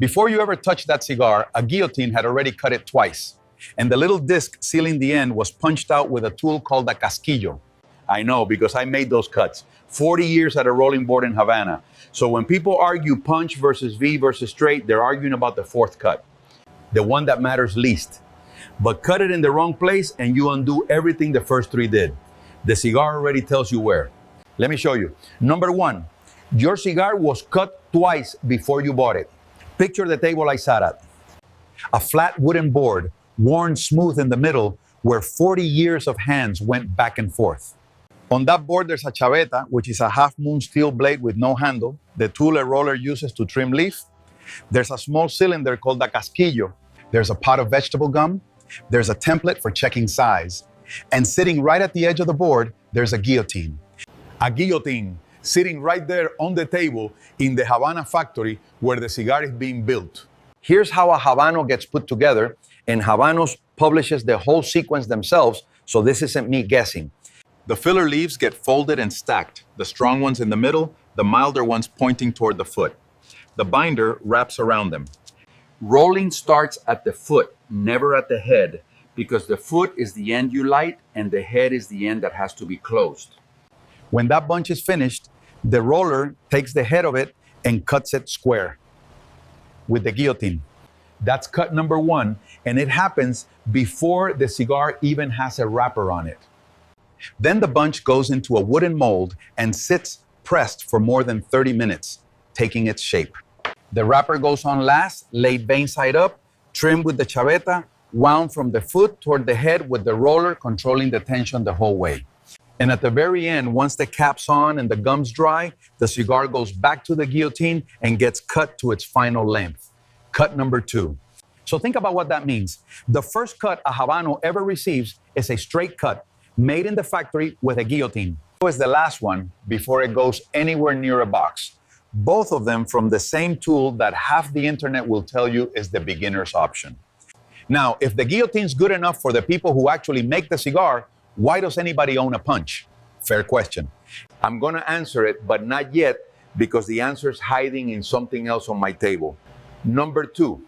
Before you ever touched that cigar, a guillotine had already cut it twice. And the little disc sealing the end was punched out with a tool called a casquillo. I know, because I made those cuts. 40 years at a rolling board in Havana. So when people argue punch versus V versus straight, they're arguing about the fourth cut, the one that matters least. But cut it in the wrong place and you undo everything the first three did. The cigar already tells you where. Let me show you. Number one, your cigar was cut twice before you bought it. Picture the table I sat at. A flat wooden board, worn smooth in the middle, where 40 years of hands went back and forth. On that board, there's a chaveta, which is a half-moon steel blade with no handle, the tool a roller uses to trim leaf. There's a small cylinder called a casquillo. There's a pot of vegetable gum. There's a template for checking size. And sitting right at the edge of the board, there's a guillotine. A guillotine sitting right there on the table in the Havana factory where the cigar is being built. Here's how a Habano gets put together, and Habanos publishes the whole sequence themselves, so this isn't me guessing. The filler leaves get folded and stacked, the strong ones in the middle, the milder ones pointing toward the foot. The binder wraps around them. Rolling starts at the foot, never at the head, because the foot is the end you light and the head is the end that has to be closed. When that bunch is finished, the roller takes the head of it and cuts it square with the guillotine. That's cut number one, and it happens before the cigar even has a wrapper on it. Then the bunch goes into a wooden mold and sits pressed for more than 30 minutes, taking its shape. The wrapper goes on last, laid vein side up, trimmed with the chaveta, wound from the foot toward the head with the roller controlling the tension the whole way. And at the very end, once the cap's on and the gum's dry, the cigar goes back to the guillotine and gets cut to its final length. Cut number two. So think about what that means. The first cut a Habano ever receives is a straight cut, made in the factory with a guillotine. So is the last one before it goes anywhere near a box. Both of them from the same tool that half the internet will tell you is the beginner's option. Now, if the guillotine's good enough for the people who actually make the cigar, why does anybody own a punch? Fair question. I'm going to answer it, but not yet, because the answer is hiding in something else on my table. Number two,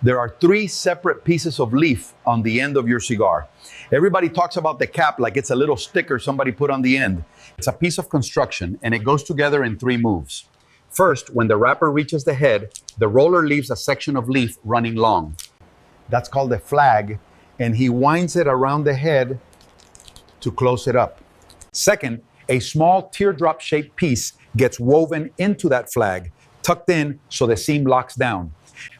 there are three separate pieces of leaf on the end of your cigar. Everybody talks about the cap like it's a little sticker somebody put on the end. It's a piece of construction, and it goes together in three moves. First, when the wrapper reaches the head, the roller leaves a section of leaf running long. That's called a flag, and he winds it around the head to close it up. Second, a small teardrop-shaped piece gets woven into that flag, tucked in so the seam locks down.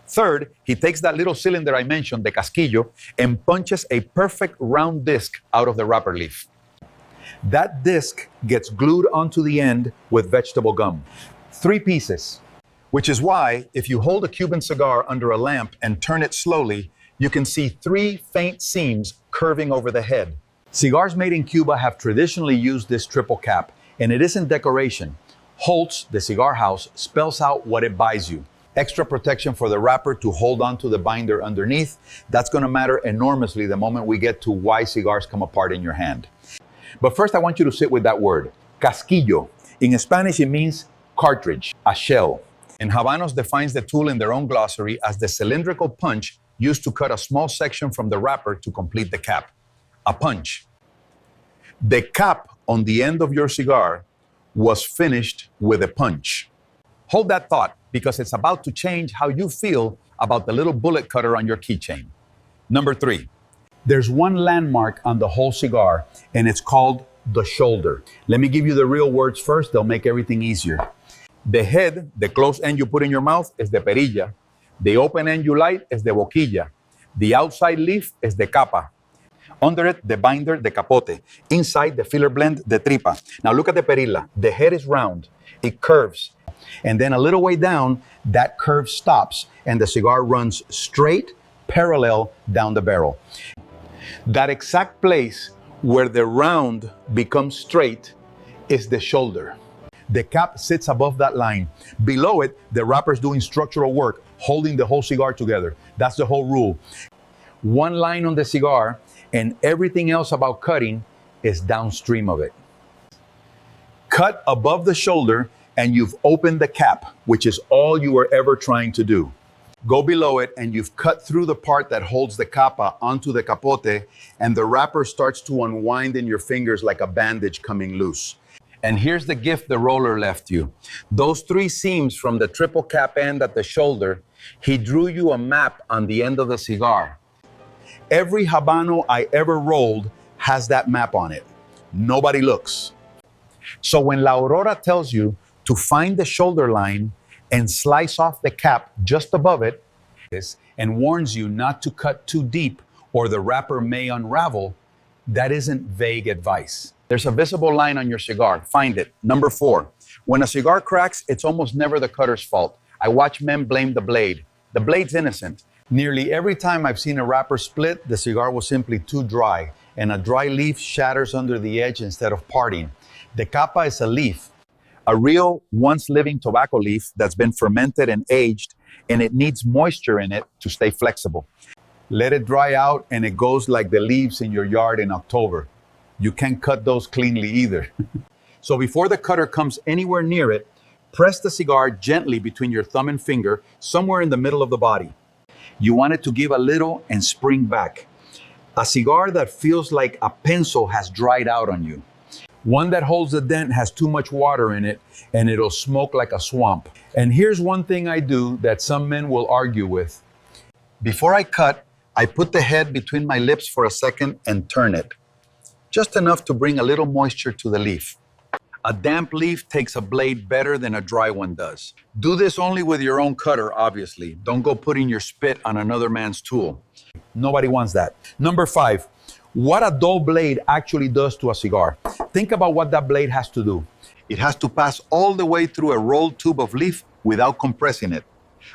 Third, he takes that little cylinder I mentioned, the casquillo, and punches a perfect round disc out of the wrapper leaf. That disc gets glued onto the end with vegetable gum. Three pieces, which is why if you hold a Cuban cigar under a lamp and turn it slowly, you can see three faint seams curving over the head. Cigars made in Cuba have traditionally used this triple cap, and it isn't decoration. Holtz, the cigar house, spells out what it buys you. Extra protection for the wrapper to hold on to the binder underneath. That's going to matter enormously the moment we get to why cigars come apart in your hand. But first, I want you to sit with that word, casquillo. In Spanish, it means cartridge, a shell. And Habanos defines the tool in their own glossary as the cylindrical punch used to cut a small section from the wrapper to complete the cap. A punch. The cap on the end of your cigar was finished with a punch. Hold that thought, because it's about to change how you feel about the little bullet cutter on your keychain. Number three, there's one landmark on the whole cigar, and it's called the shoulder. Let me give you the real words first. They'll make everything easier. The head, the closed end you put in your mouth, is the perilla. The open end you light is the boquilla. The outside leaf is the capa. Under it, the binder, the capote. Inside, the filler blend, the tripa. Now look at the perilla. The head is round. It curves. And then a little way down, that curve stops, and the cigar runs straight, parallel down the barrel. That exact place where the round becomes straight is the shoulder. The cap sits above that line. Below it, the wrapper's doing structural work, holding the whole cigar together. That's the whole rule. One line on the cigar, and everything else about cutting is downstream of it. Cut above the shoulder, and you've opened the cap, which is all you were ever trying to do. Go below it and you've cut through the part that holds the capa onto the capote, and the wrapper starts to unwind in your fingers like a bandage coming loose. And here's the gift the roller left you. Those 3 seams from the triple cap end at the shoulder, he drew you a map on the end of the cigar. Every Habano I ever rolled has that map on it. Nobody looks. So when La Aurora tells you to find the shoulder line and slice off the cap just above it, and warns you not to cut too deep or the wrapper may unravel, that isn't vague advice. There's a visible line on your cigar. Find it. Number 4. When a cigar cracks, it's almost never the cutter's fault. I watch men blame the blade. The blade's innocent. Nearly every time I've seen a wrapper split, the cigar was simply too dry, and a dry leaf shatters under the edge instead of parting. The capa is a leaf, a real once living tobacco leaf that's been fermented and aged, and it needs moisture in it to stay flexible. Let it dry out and it goes like the leaves in your yard in October. You can't cut those cleanly either. So before the cutter comes anywhere near it, press the cigar gently between your thumb and finger, somewhere in the middle of the body. You want it to give a little and spring back. A cigar that feels like a pencil has dried out on you. One that holds a dent has too much water in it and it'll smoke like a swamp. And here's one thing I do that some men will argue with. Before I cut, I put the head between my lips for a second and turn it. Just enough to bring a little moisture to the leaf. A damp leaf takes a blade better than a dry one does. Do this only with your own cutter, obviously. Don't go putting your spit on another man's tool. Nobody wants that. Number 5, what a dull blade actually does to a cigar. Think about what that blade has to do. It has to pass all the way through a rolled tube of leaf without compressing it.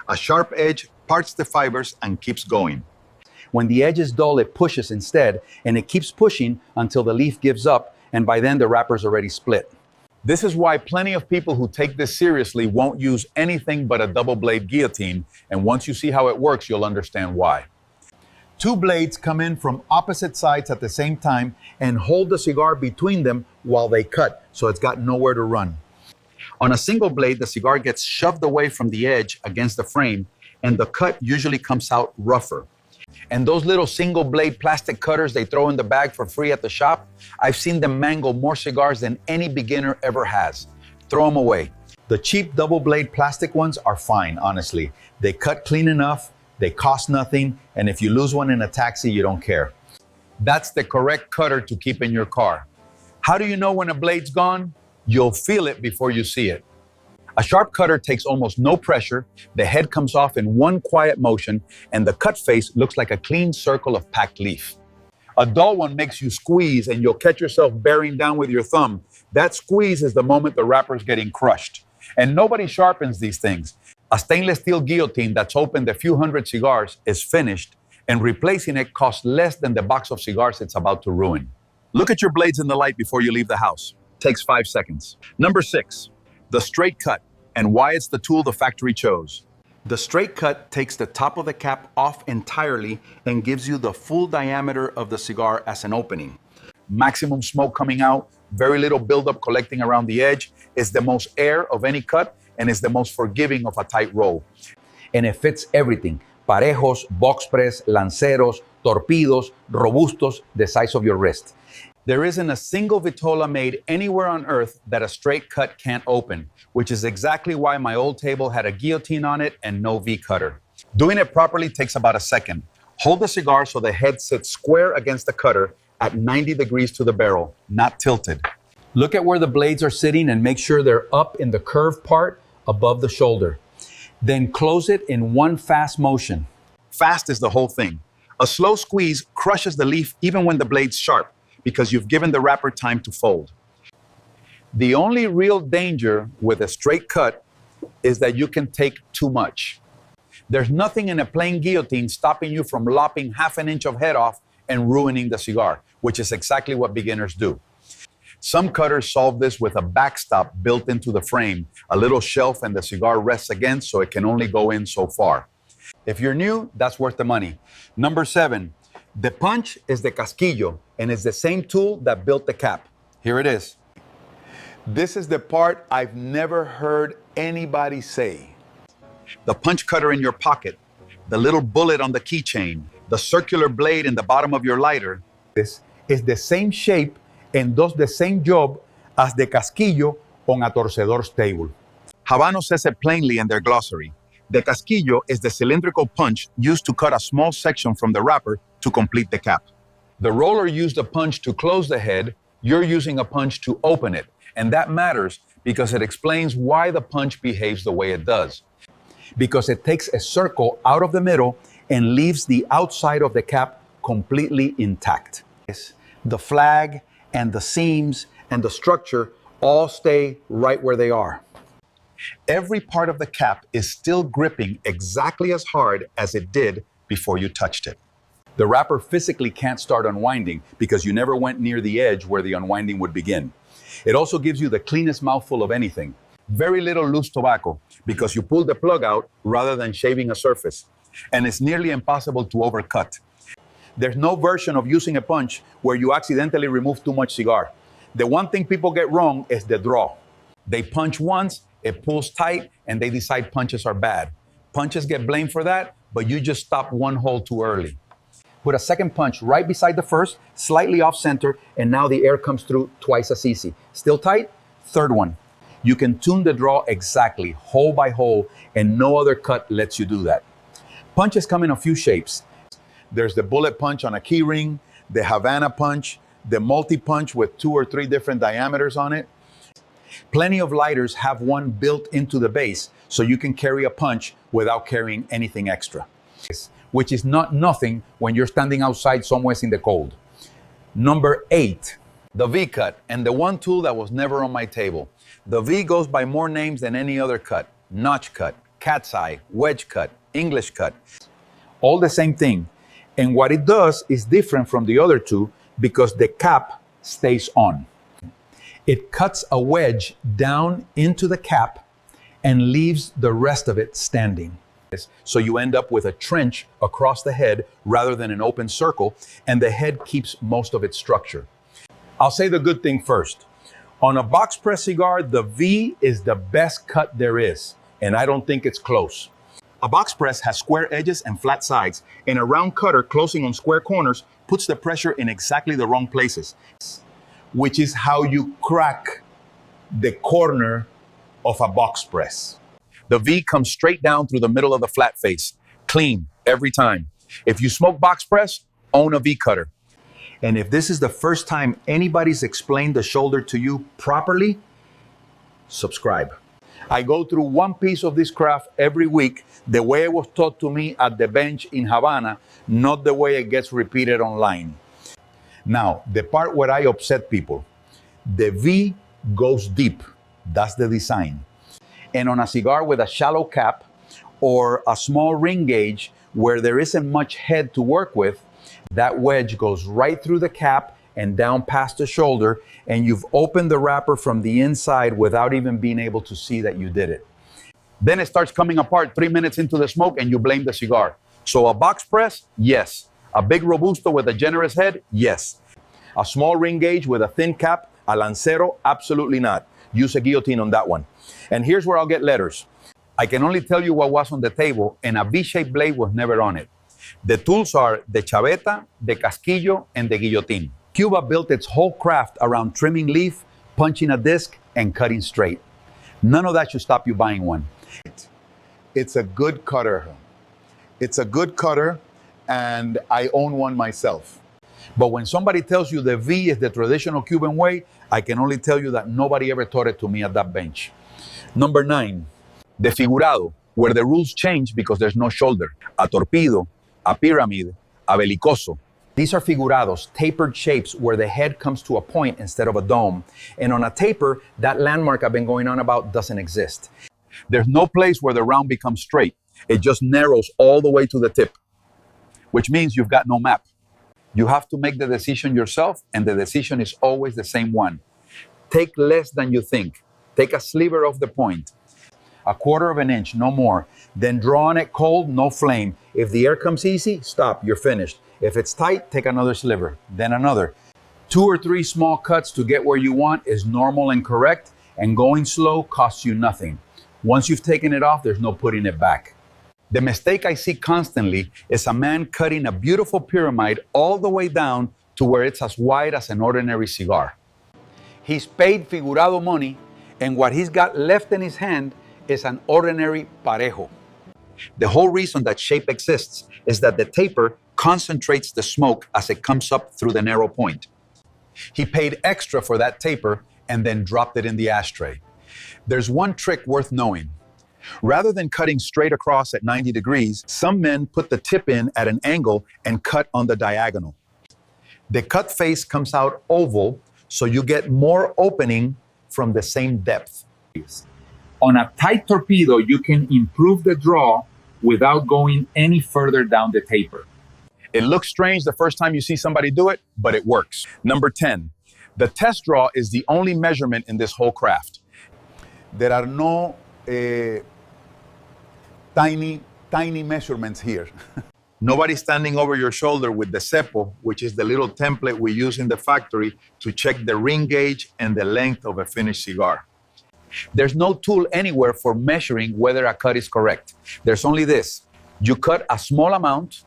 A sharp edge parts the fibers and keeps going. When the edge is dull, it pushes instead, and it keeps pushing until the leaf gives up, and by then the wrapper's already split. This is why plenty of people who take this seriously won't use anything but a double blade guillotine, and once you see how it works, you'll understand why. 2 blades come in from opposite sides at the same time and hold the cigar between them while they cut, so it's got nowhere to run. On a single blade, the cigar gets shoved away from the edge against the frame, and the cut usually comes out rougher. And those little single blade plastic cutters they throw in the bag for free at the shop, I've seen them mangle more cigars than any beginner ever has. Throw them away. The cheap double blade plastic ones are fine, honestly. They cut clean enough, they cost nothing, and if you lose one in a taxi, you don't care. That's the correct cutter to keep in your car. How do you know when a blade's gone? You'll feel it before you see it. A sharp cutter takes almost no pressure, the head comes off in one quiet motion, and the cut face looks like a clean circle of packed leaf. A dull one makes you squeeze and you'll catch yourself bearing down with your thumb. That squeeze is the moment the wrapper's getting crushed. And nobody sharpens these things. A stainless steel guillotine that's opened a few hundred cigars is finished, and replacing it costs less than the box of cigars it's about to ruin. Look at your blades in the light before you leave the house. Takes 5 seconds. Number 6. The straight cut, and why it's the tool the factory chose. The straight cut takes the top of the cap off entirely and gives you the full diameter of the cigar as an opening. Maximum smoke coming out, very little buildup collecting around the edge, is the most air of any cut, and is the most forgiving of a tight roll. And it fits everything. Parejos, box press, lanceros, torpedos, robustos, the size of your wrist. There isn't a single vitola made anywhere on earth that a straight cut can't open, which is exactly why my old table had a guillotine on it and no V-cutter. Doing it properly takes about a second. Hold the cigar so the head sits square against the cutter at 90 degrees to the barrel, not tilted. Look at where the blades are sitting and make sure they're up in the curved part above the shoulder. Then close it in one fast motion. Fast is the whole thing. A slow squeeze crushes the leaf even when the blade's sharp, because you've given the wrapper time to fold. The only real danger with a straight cut is that you can take too much. There's nothing in a plain guillotine stopping you from lopping half an inch of head off and ruining the cigar, which is exactly what beginners do. Some cutters solve this with a backstop built into the frame, a little shelf and the cigar rests against so it can only go in so far. If you're new, that's worth the money. Number 7, the punch is the casquillo, and it's the same tool that built the cap. Here it is. This is the part I've never heard anybody say. The punch cutter in your pocket, the little bullet on the keychain, the circular blade in the bottom of your lighter, this is the same shape and does the same job as the casquillo on a torcedor's table. Habano says it plainly in their glossary. The casquillo is the cylindrical punch used to cut a small section from the wrapper to complete the cap. The roller used a punch to close the head, you're using a punch to open it. And that matters because it explains why the punch behaves the way it does. Because it takes a circle out of the middle and leaves the outside of the cap completely intact. The flag and the seams and the structure all stay right where they are. Every part of the cap is still gripping exactly as hard as it did before you touched it. The wrapper physically can't start unwinding because you never went near the edge where the unwinding would begin. It also gives you the cleanest mouthful of anything. Very little loose tobacco because you pull the plug out rather than shaving a surface. And it's nearly impossible to overcut. There's no version of using a punch where you accidentally remove too much cigar. The one thing people get wrong is the draw. They punch once, it pulls tight, and they decide punches are bad. Punches get blamed for that, but you just stopped one hole too early. Put a second punch right beside the first, slightly off center, and now the air comes through twice as easy. Still tight? Third one. You can tune the draw exactly, hole by hole, and no other cut lets you do that. Punches come in a few shapes. There's the bullet punch on a key ring, the Havana punch, the multi-punch with 2 or 3 different diameters on it. Plenty of lighters have one built into the base, so you can carry a punch without carrying anything extra, which is not nothing when you're standing outside somewhere in the cold. Number 8, the V-cut, and the one tool that was never on my table. The V goes by more names than any other cut. Notch cut, cat's eye, wedge cut, English cut. All the same thing. And what it does is different from the other two because the cap stays on. It cuts a wedge down into the cap and leaves the rest of it standing. So you end up with a trench across the head rather than an open circle, and the head keeps most of its structure. I'll say the good thing first. On a box press cigar, the V is the best cut there is, and I don't think it's close. A box press has square edges and flat sides, and a round cutter closing on square corners puts the pressure in exactly the wrong places, which is how you crack the corner of a box press. The V comes straight down through the middle of the flat face, clean every time. If you smoke box press, own a V cutter. And if this is the first time anybody's explained the shoulder to you properly, subscribe. I go through one piece of this craft every week, the way it was taught to me at the bench in Havana, not the way it gets repeated online. Now, the part where I upset people, the V goes deep. That's the design. And on a cigar with a shallow cap or a small ring gauge where there isn't much head to work with, that wedge goes right through the cap and down past the shoulder, and you've opened the wrapper from the inside without even being able to see that you did it. Then it starts coming apart 3 minutes into the smoke and you blame the cigar. So a box press, yes. A big Robusto with a generous head, yes. A small ring gauge with a thin cap, a Lancero, absolutely not. Use a guillotine on that one. And here's where I'll get letters. I can only tell you what was on the table, and a V-shaped blade was never on it. The tools are the chaveta, the casquillo, and the guillotine. Cuba built its whole craft around trimming leaf, punching a disc, and cutting straight. None of that should stop you buying one. It's a good cutter. It's a good cutter, and I own one myself. But when somebody tells you the V is the traditional Cuban way, I can only tell you that nobody ever taught it to me at that bench. Number 9, the figurado, where the rules change because there's no shoulder. A torpedo, a pyramid, a belicoso. These are figurados, tapered shapes where the head comes to a point instead of a dome. And on a taper, that landmark I've been going on about doesn't exist. There's no place where the round becomes straight. It just narrows all the way to the tip, which means you've got no map. You have to make the decision yourself, and the decision is always the same one. Take less than you think. Take a sliver of the point. 1/4 of an inch, no more. Then draw on it cold, no flame. If the air comes easy, stop, you're finished. If it's tight, take another sliver, then another. 2 or 3 small cuts to get where you want is normal and correct, and going slow costs you nothing. Once you've taken it off, there's no putting it back. The mistake I see constantly is a man cutting a beautiful pyramid all the way down to where it's as wide as an ordinary cigar. He's paid figurado money, and what he's got left in his hand is an ordinary parejo. The whole reason that shape exists is that the taper concentrates the smoke as it comes up through the narrow point. He paid extra for that taper and then dropped it in the ashtray. There's one trick worth knowing. Rather than cutting straight across at 90 degrees, some men put the tip in at an angle and cut on the diagonal. The cut face comes out oval, so you get more opening from the same depth. On a tight torpedo, you can improve the draw without going any further down the taper. It looks strange the first time you see somebody do it, but it works. Number 10, the test draw is the only measurement in this whole craft. There are no tiny measurements here. Nobody's standing over your shoulder with the cepo, which is the little template we use in the factory to check the ring gauge and the length of a finished cigar. There's no tool anywhere for measuring whether a cut is correct. There's only this. You cut a small amount,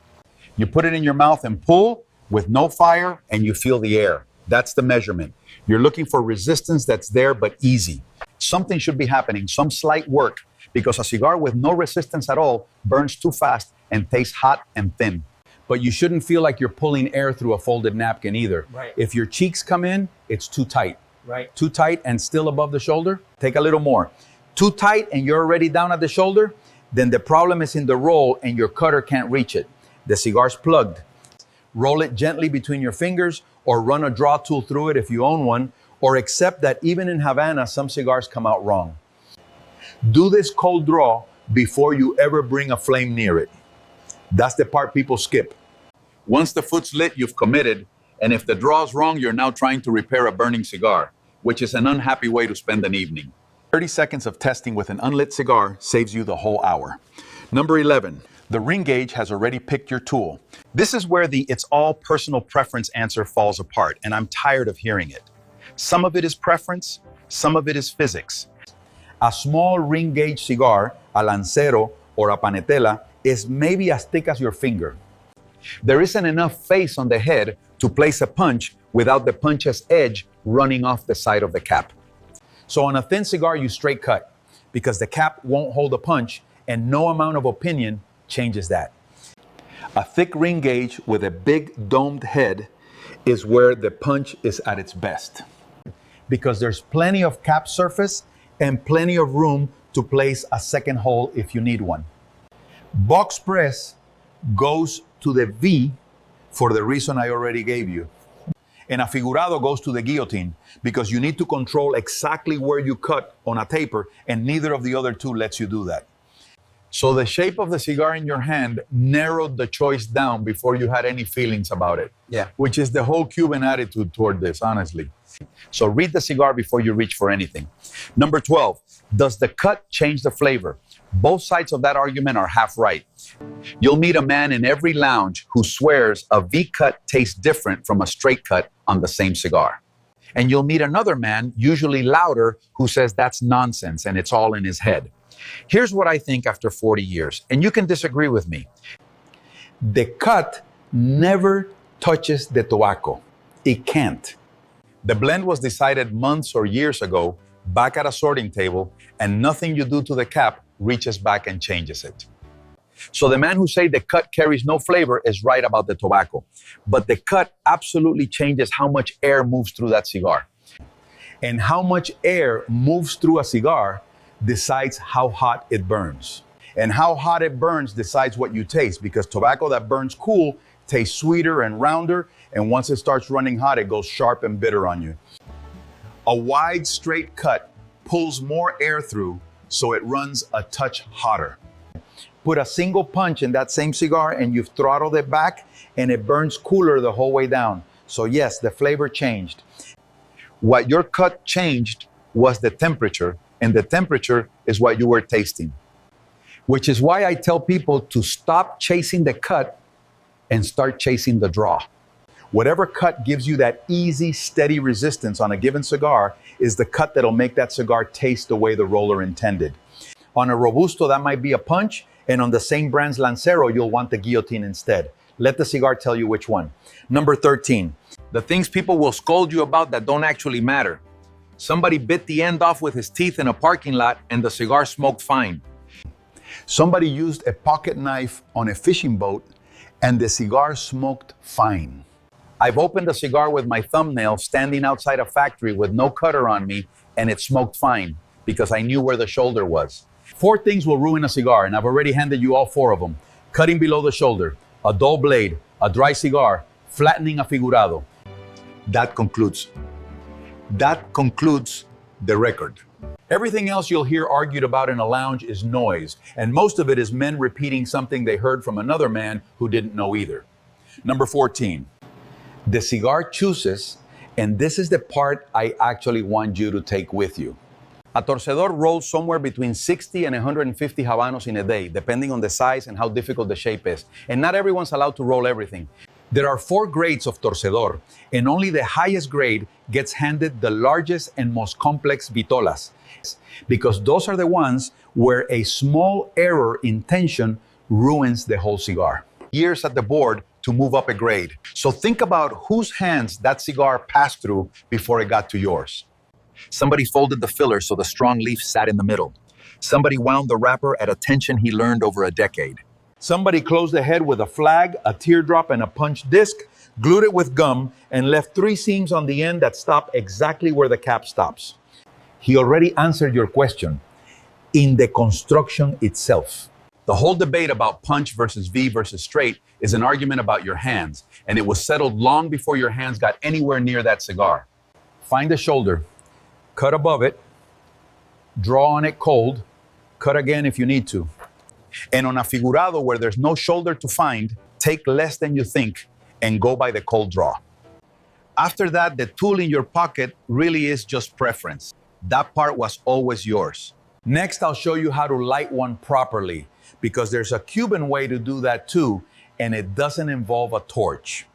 you put it in your mouth and pull with no fire, and you feel the air. That's the measurement. You're looking for resistance that's there but easy. Something should be happening, some slight work, because a cigar with no resistance at all burns too fast and tastes hot and thin. But you shouldn't feel like you're pulling air through a folded napkin either. Right. If your cheeks come in, it's too tight. Right. Too tight and still above the shoulder, take a little more. Too tight and you're already down at the shoulder, then the problem is in the roll and your cutter can't reach it. The cigar's plugged. Roll it gently between your fingers or run a draw tool through it if you own one, or accept that even in Havana, some cigars come out wrong. Do this cold draw before you ever bring a flame near it. That's the part people skip. Once the foot's lit, you've committed, and if the draw's wrong, you're now trying to repair a burning cigar, which is an unhappy way to spend an evening. 30 seconds of testing with an unlit cigar saves you the whole hour. Number 11, the ring gauge has already picked your tool. This is where the it's all personal preference answer falls apart, and I'm tired of hearing it. Some of it is preference, some of it is physics. A small ring gauge cigar, a lancero or a panetela, is maybe as thick as your finger. There isn't enough face on the head to place a punch without the punch's edge running off the side of the cap. So on a thin cigar, you straight cut because the cap won't hold a punch and no amount of opinion changes that. A thick ring gauge with a big domed head is where the punch is at its best because there's plenty of cap surface and plenty of room to place a second hole if you need one. Box press goes to the V for the reason I already gave you. And a figurado goes to the guillotine because you need to control exactly where you cut on a taper, and neither of the other two lets you do that. So the shape of the cigar in your hand narrowed the choice down before you had any feelings about it. Yeah. Which is the whole Cuban attitude toward this, honestly. So read the cigar before you reach for anything. Number 12, does the cut change the flavor? Both sides of that argument are half right. You'll meet a man in every lounge who swears a V-cut tastes different from a straight cut on the same cigar. And you'll meet another man, usually louder, who says that's nonsense and it's all in his head. Here's what I think after 40 years, and you can disagree with me. The cut never touches the tobacco. It can't. The blend was decided months or years ago, back at a sorting table, and nothing you do to the cap reaches back and changes it. So the man who says the cut carries no flavor is right about the tobacco, but the cut absolutely changes how much air moves through that cigar. And how much air moves through a cigar decides how hot it burns. And how hot it burns decides what you taste, because tobacco that burns cool tastes sweeter and rounder, and once it starts running hot, it goes sharp and bitter on you. A wide, straight cut pulls more air through, so it runs a touch hotter. Put a single punch in that same cigar and you've throttled it back, and it burns cooler the whole way down. So yes, the flavor changed. What your cut changed was the temperature, and the temperature is what you were tasting. Which is why I tell people to stop chasing the cut and start chasing the draw. Whatever cut gives you that easy, steady resistance on a given cigar is the cut that'll make that cigar taste the way the roller intended. On a Robusto, that might be a punch, And on the same brand's Lancero, you'll want the guillotine instead. Let the cigar tell you which one. Number 13, the things people will scold you about that don't actually matter. Somebody bit the end off with his teeth in a parking lot and the cigar smoked fine. Somebody used a pocket knife on a fishing boat and the cigar smoked fine. I've opened a cigar with my thumbnail standing outside a factory with no cutter on me and it smoked fine because I knew where the shoulder was. 4 things will ruin a cigar, and I've already handed you all 4 of them. Cutting below the shoulder, a dull blade, a dry cigar, flattening a figurado. That concludes the record. Everything else you'll hear argued about in a lounge is noise, and most of it is men repeating something they heard from another man who didn't know either. Number 14, the cigar chooses, and this is the part I actually want you to take with you. A torcedor rolls somewhere between 60 and 150 habanos in a day, depending on the size and how difficult the shape is. And not everyone's allowed to roll everything. There are 4 grades of torcedor, and only the highest grade gets handed the largest and most complex vitolas, because those are the ones where a small error in tension ruins the whole cigar. Years at the board to move up a grade. So think about whose hands that cigar passed through before it got to yours. Somebody folded the filler so the strong leaf sat in the middle. Somebody wound the wrapper at a tension he learned over a decade. Somebody closed the head with a flag, a teardrop, and a punch disc, glued it with gum, and left 3 seams on the end that stop exactly where the cap stops. He already answered your question. In the construction itself. The whole debate about punch versus V versus straight is an argument about your hands, and it was settled long before your hands got anywhere near that cigar. Find the shoulder, cut above it, draw on it cold, cut again if you need to. And on a figurado where there's no shoulder to find, take less than you think and go by the cold draw. After that, the tool in your pocket really is just preference. That part was always yours. Next, I'll show you how to light one properly, because there's a Cuban way to do that too, and it doesn't involve a torch.